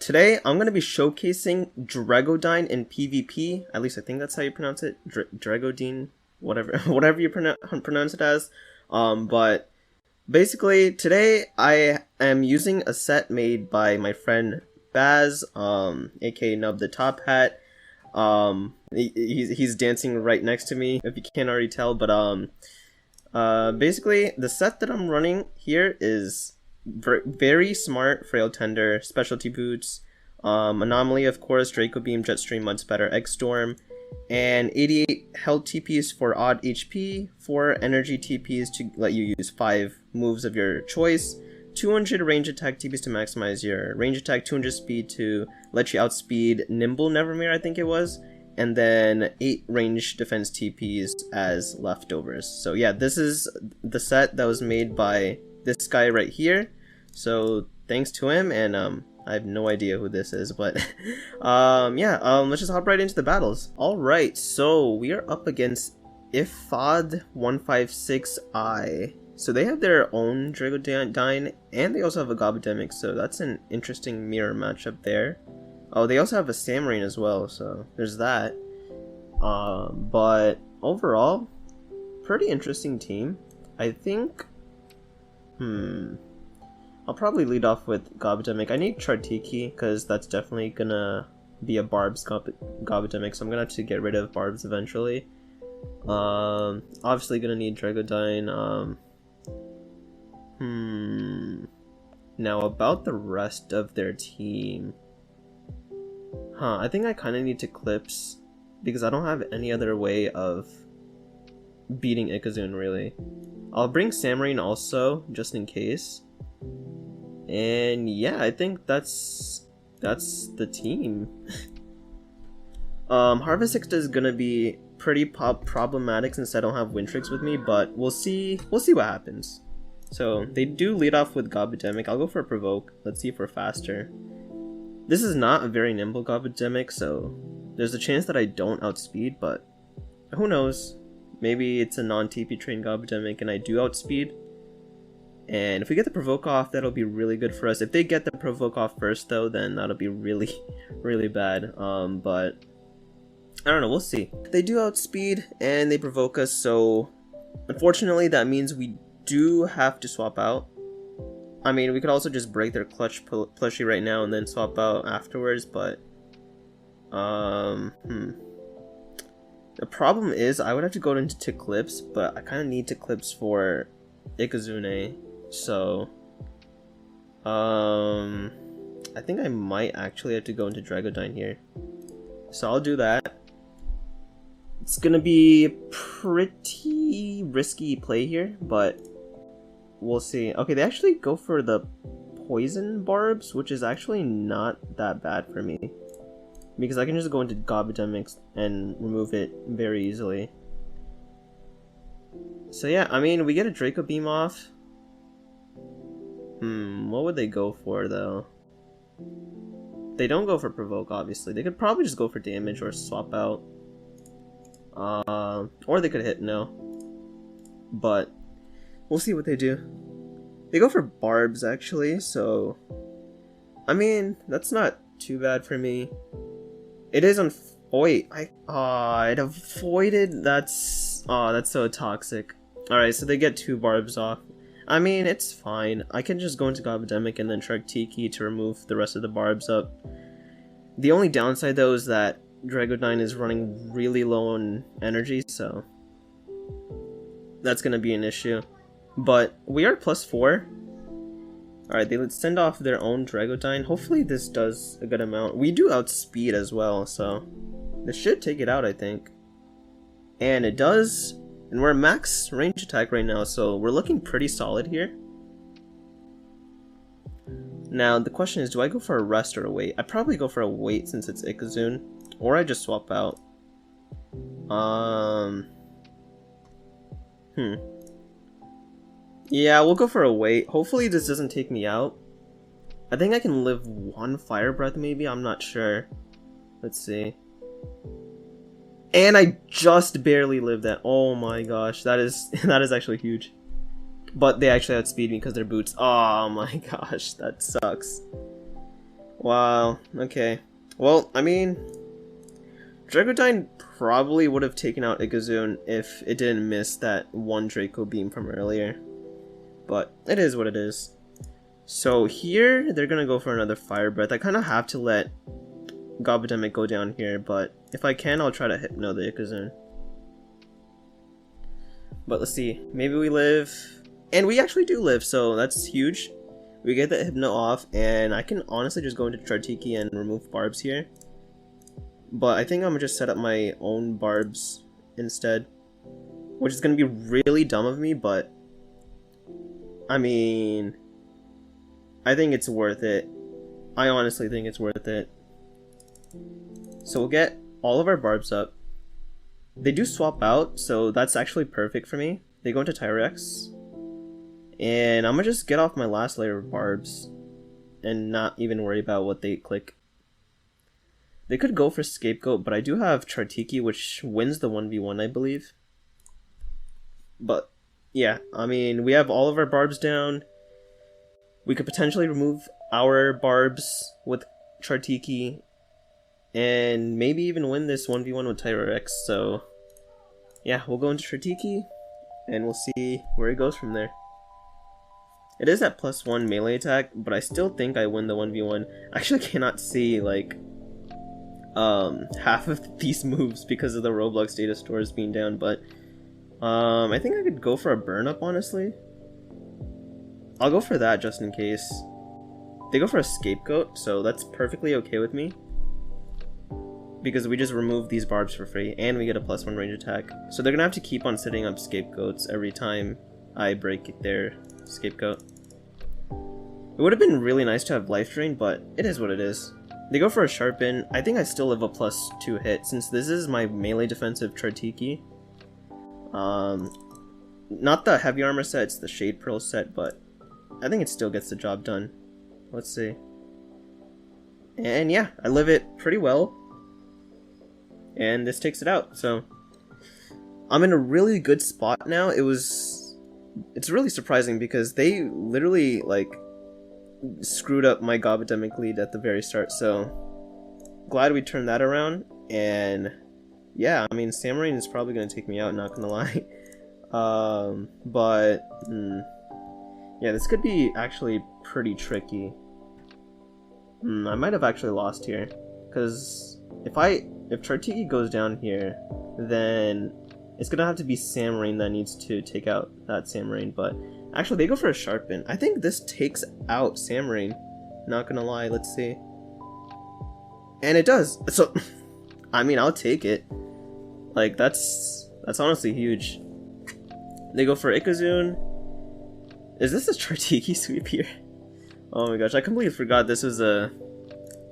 today I'm going to be showcasing Dreggodyne in PvP. At least I think that's how you pronounce it. Dreggodyne, whatever, whatever you pronounce it as. But basically today I am using a set made by my friend Baz, aka Nub the Top Hat. He's dancing right next to me, if you can't already tell. But basically the set that I'm running here is very smart, frail tender, specialty boots, anomaly of course, Draco Beam, Jetstream, Mud Spatter, Egg Storm, and 88 health TPs for odd HP, 4 energy TPs to let you use 5 moves of your choice, 200 range attack TPs to maximize your range attack, 200 speed to let you outspeed Nimble Nevermere, I think it was, and then 8 range defense TPs as leftovers. So yeah, this is the set that was made by this guy right here. So thanks to him, and I have no idea who this is, but let's just hop right into the battles. Alright, so we are up against Ifad 156I. So they have their own Dreggodyne, and they also have a Gobidemic, so that's an interesting mirror matchup there. Oh, they also have a Samarine as well, so there's that. But overall, pretty interesting team. I think, I'll probably lead off with Gobidemic. I need Chartiki, because that's definitely gonna be a Barb's Gobidemic, so I'm gonna have to get rid of Barb's eventually. Obviously gonna need Dreggodyne. Now about the rest of their team. I think I kind of need to Clips, because I don't have any other way of beating Ikazune, really. I'll bring Samarine also, just in case. And yeah, I think that's the team. Harvest 6 is gonna be pretty problematic since I don't have Wintrix with me, but we'll see what happens. So they do lead off with Gobidemic. I'll go for a Provoke. Let's see if we're faster. This is not a very nimble Gobidemic, so there's a chance that I don't outspeed, but who knows? Maybe it's a non-TP trained Gobidemic and I do outspeed. And if we get the Provoke off, that'll be really good for us. If they get the Provoke off first though, then that'll be really, really bad. But I don't know, we'll see. They do outspeed and they provoke us, so unfortunately that means we do have to swap out. I mean, we could also just break their clutch plushie right now and then swap out afterwards, but the problem is I would have to go into Clips, but I kind of need to Clips for Ikazune, so I think I might actually have to go into Dreggodyne here, so I'll do that. It's gonna be a pretty risky play here, but we'll see. Okay, they actually go for the poison barbs, which is actually not that bad for me, because I can just go into Gobidemics and remove it very easily. So yeah, I mean, we get a Draco Beam off. What would they go for though? They don't go for Provoke, obviously. They could probably just go for damage or swap out. Or they could hit no. But we'll see what they do. They go for Barbs actually, so I mean, that's not too bad for me. It is on. Oh wait, it avoided. That's so toxic. Alright, so they get 2 Barbs off. I mean, it's fine. I can just go into Gobidemic and then Chartiki to remove the rest of the Barbs up. The only downside though is that Dreggodyne is running really low on energy, so that's gonna be an issue. But we are +4. Alright, they let's send off their own Dreggodyne. Hopefully this does a good amount. We do outspeed as well, so this should take it out, I think. And it does. And we're max range attack right now, so we're looking pretty solid here. Now the question is, do I go for a rest or a wait? I'd probably go for a wait since it's Ikazune, or I just swap out. Yeah, we'll go for a wait. Hopefully this doesn't take me out. I think I can live 1 Fire Breath maybe, I'm not sure. Let's see. And I just barely lived that. Oh my gosh, that is actually huge. But they actually outspeed me because they're boots. Oh my gosh, that sucks. Wow, okay. Well, I mean, Dreggodyne probably would have taken out Ikazune if it didn't miss that one Draco beam from earlier. But it is what it is. So here, they're gonna go for another Fire Breath. I kind of have to let Gobodemic go down here, but if I can, I'll try to Hypno the Ikazune. But let's see, maybe we live, and we actually do live, so that's huge. We get the Hypno off, and I can honestly just go into Chartiki and remove Barbs here. But I think I'm gonna just set up my own Barbs instead, which is gonna be really dumb of me, but I mean, I think it's worth it. I honestly think it's worth it. So we'll get all of our Barbs up. They do swap out, so that's actually perfect for me. They go into Tyrex. And I'm gonna just get off my last layer of Barbs and not even worry about what they click. They could go for Scapegoat, but I do have Chartiki, which wins the 1v1, I believe. But yeah, I mean, we have all of our Barbs down. We could potentially remove our Barbs with Chartiki and maybe even win this 1v1 with Tyrex. So yeah, we'll go into Chartiki and we'll see where it goes from there. It is at +1 melee attack, but I still think I win the 1v1. I actually cannot see like half of these moves because of the Roblox data stores being down, but I think I could go for a burn up, honestly. I'll go for that just in case. They go for a Scapegoat, so that's perfectly okay with me, because we just remove these Barbs for free and we get a +1 range attack. So they're gonna have to keep on setting up Scapegoats every time I break their Scapegoat. It would have been really nice to have Life Drain, but it is what it is. They go for a Sharpen. I think I still live a +2 hit since this is my melee defensive Chartiki. Not the heavy armor set, it's the Shade Pearl set, but I think it still gets the job done. Let's see. And yeah, I live it pretty well. And this takes it out, so I'm in a really good spot now. It's really surprising because they literally like screwed up my Gobodemic lead at the very start, so glad we turned that around. And yeah, I mean, Samurain is probably gonna take me out, not gonna lie. Yeah, this could be actually pretty tricky. I might have actually lost here, because if Chartiki goes down here, then it's gonna have to be Samurain that needs to take out that Samurain. But actually, they go for a Sharpen. I think this takes out Samurain, not gonna lie. Let's see. And it does. So, I mean, I'll take it. Like, that's honestly huge. They go for Ikazune. Is this a Chartiki sweep here? Oh my gosh, I completely forgot this was a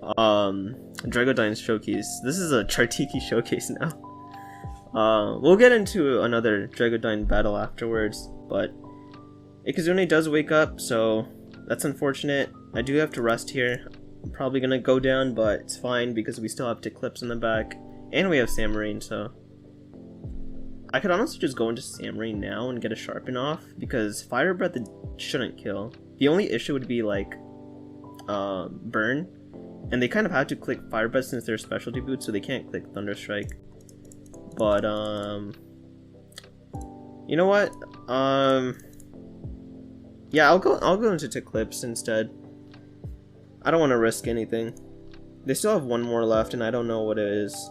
Dreggodyne showcase. This is a Chartiki showcase now. We'll get into another Dreggodyne battle afterwards, but Ikazune does wake up, so that's unfortunate. I do have to rest here. I'm probably gonna go down, but it's fine because we still have Eclipse in the back, and we have Samurain, so I could honestly just go into Samurain now and get a Sharpen off, because Fire Breath shouldn't kill. The only issue would be like Burn, and they kind of have to click Fire Breath since they're specialty boots, so they can't click Thunder Strike. But you know what? Yeah, I'll go into Eclipse instead. I don't want to risk anything. They still have one more left, and I don't know what it is.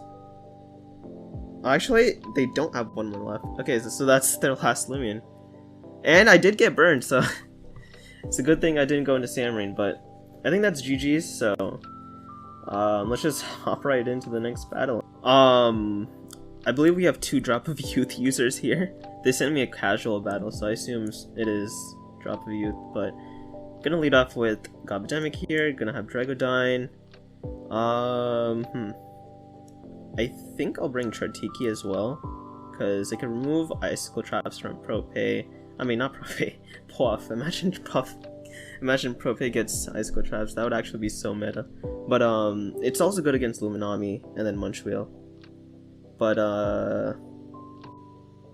Actually, they don't have one more left. Okay, so that's their last Loomian. And I did get burned, so it's a good thing I didn't go into Samurain, but I think that's GG's, so let's just hop right into the next battle. I believe we have 2 Drop of Youth users here. They sent me a casual battle, so I assume it is Drop of Youth, but gonna lead off with Gobodemic here, gonna have Dreggodyne. I think I'll bring Chartiki as well, because it can remove Icicle Traps from Propay. I mean, not Propay, Puff. Imagine Propay gets Icicle Traps. That would actually be so meta. But it's also good against Luminami and then Munchwheel. But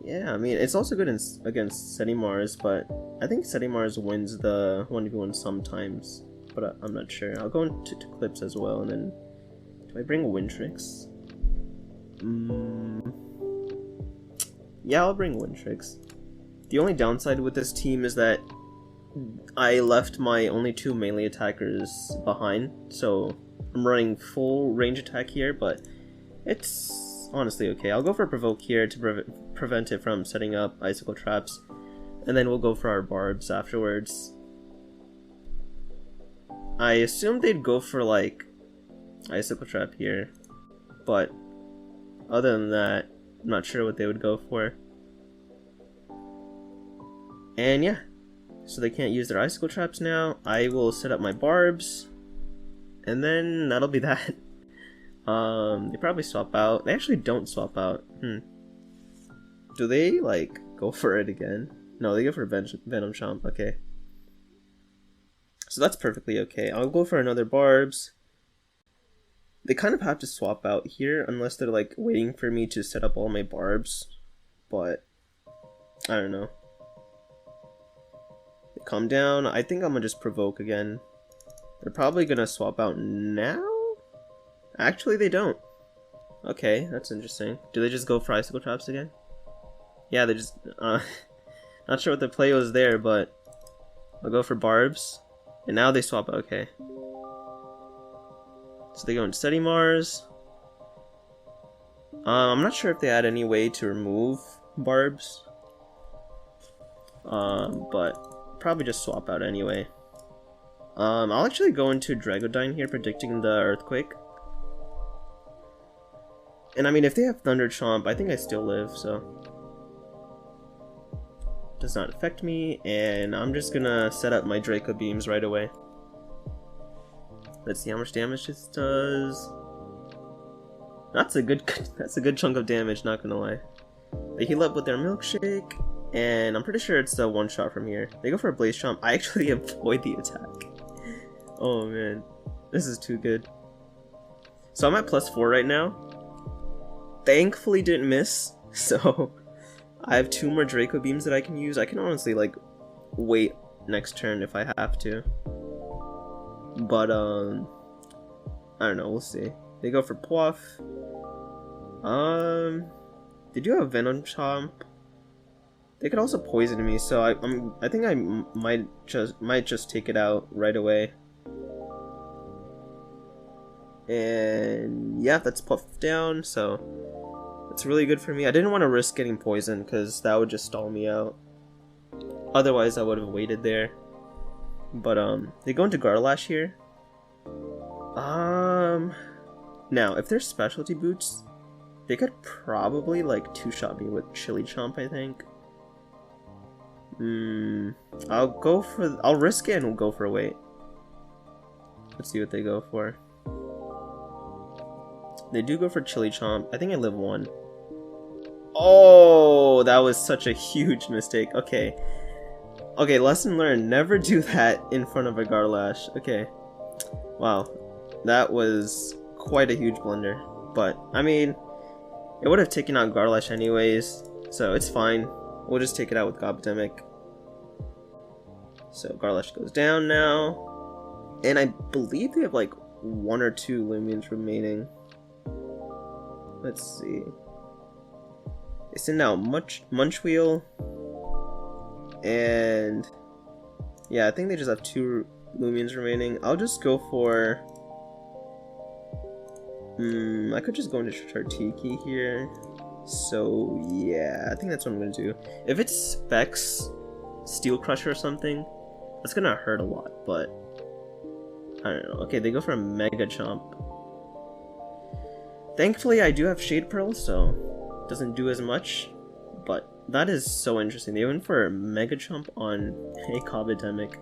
yeah, I mean, it's also good against Setimars, but I think Setimars wins the 1v1 sometimes. but I'm not sure. I'll go into clips as well, and then do I bring Wintrix? Yeah, I'll bring Wintrix. The only downside with this team is that I left my only 2 melee attackers behind, so I'm running full range attack here, but it's honestly okay. I'll go for Provoke here to prevent it from setting up icicle traps, and then we'll go for our barbs afterwards. I assumed they'd go for like icicle trap here, but other than that, I'm not sure what they would go for. And yeah, so they can't use their icicle traps now. I will set up my barbs, and then that'll be that. They probably swap out. They actually don't swap out. Do they like go for it again? No, they go for Venom Chomp. Okay, so that's perfectly okay. I'll go for another barbs. They kind of have to swap out here unless they're like waiting for me to set up all my barbs, but I don't know. They calm down. I think I'm gonna just provoke again. They're probably gonna swap out now? Actually, they don't. Okay, that's interesting. Do they just go for icicle traps again? Yeah, they just not sure what the play was there, but I'll go for barbs. And now they swap out. Okay. So they go into Steady Mars. I'm not sure if they had any way to remove barbs. But probably just swap out anyway. I'll actually go into Dreggodyne here, predicting the earthquake. And I mean, if they have Thunder Chomp, I think I still live, so does not affect me. And I'm just gonna set up my Draco beams right away. Let's see how much damage this does. That's a good chunk of damage, not gonna lie. They heal up with their milkshake, and I'm pretty sure it's a one shot from here. They go for a Blaze Chomp. I actually avoid the attack. Oh man, this is too good. So I'm at +4 right now. Thankfully didn't miss, so I have 2 more Draco beams that I can use. I can honestly like wait next turn if I have to. But I don't know, we'll see. They go for Puff. They do have Venom Chomp. They could also poison me, so I think I might just take it out right away. And yeah, that's Puff down, so it's really good for me. I didn't want to risk getting poisoned because that would just stall me out. Otherwise, I would have waited there. But they go into Garlash here. Now if they're specialty boots, they could probably like 2-shot me with Chili Chomp, I think. I'll risk it and we'll go for a wait. Let's see what they go for. They do go for Chili Chomp. I think I live 1. Oh, that was such a huge mistake. Okay, lesson learned. Never do that in front of a Garlash. Okay. Wow. That was quite a huge blunder. But, I mean, it would have taken out Garlash anyways, so it's fine. We'll just take it out with Gobdemic. So Garlash goes down now. And I believe they have like 1 or 2 Loomians remaining. Let's see. They send out Munchwheel. And yeah, I think they just have 2 Loomians remaining. I'll just go for I could just go into Chartiki here. So yeah, I think that's what I'm gonna do. If it's Specs Steel Crusher or something, that's gonna hurt a lot, but I don't know. Okay, they go for a Mega Chomp. Thankfully I do have Shade Pearl, so it doesn't do as much, but that is so interesting. They went for a Mega Chomp on a Gobdemic.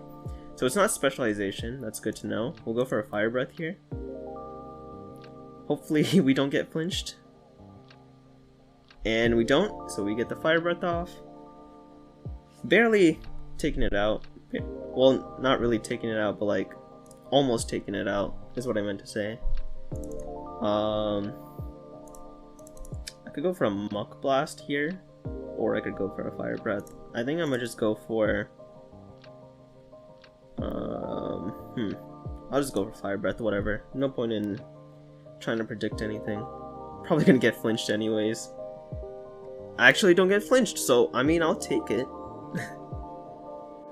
So it's not specialization, that's good to know. We'll go for a Fire Breath here. Hopefully we don't get flinched. And we don't, so we get the Fire Breath off. Barely taking it out. Well, not really taking it out, but like almost taking it out is what I meant to say. I could go for a Muck Blast here, or I could go for a Fire Breath. I think I'm gonna just go for I'll just go for Fire Breath, whatever. No point in trying to predict anything. Probably gonna get flinched anyways. I actually don't get flinched, so I mean, I'll take it.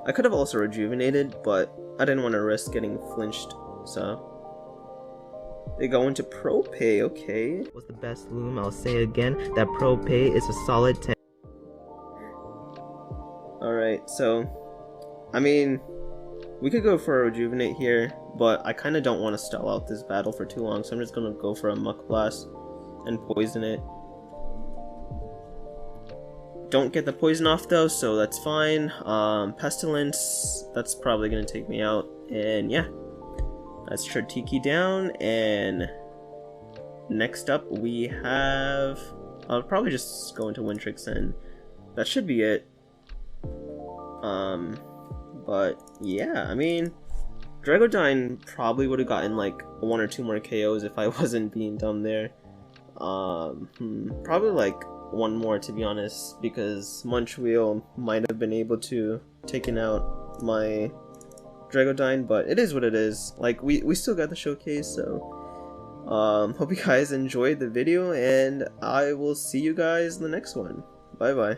I could have also rejuvenated, but I didn't want to risk getting flinched, so. They go into Pro Pay, okay. Was the best Loom, I'll say again, that Pro Pay is a solid 10. Alright, so, I mean, we could go for a Rejuvenate here, but I kind of don't want to stall out this battle for too long, so I'm just going to go for a Muck Blast and poison it. Don't get the poison off though, so that's fine. Pestilence, that's probably going to take me out, and yeah. That's Tiki down, and next up we have... I'll probably just go into Wintrix, and that should be it. But yeah, I mean, Dreggodyne probably would have gotten like 1 or 2 more KOs if I wasn't being dumb there. Probably like 1 more, to be honest, because Munchwheel might have been able to taken out my Dreggodyne, but it is what it is. Like, we still got the showcase, so hope you guys enjoyed the video, and I will see you guys in the next one. Bye bye.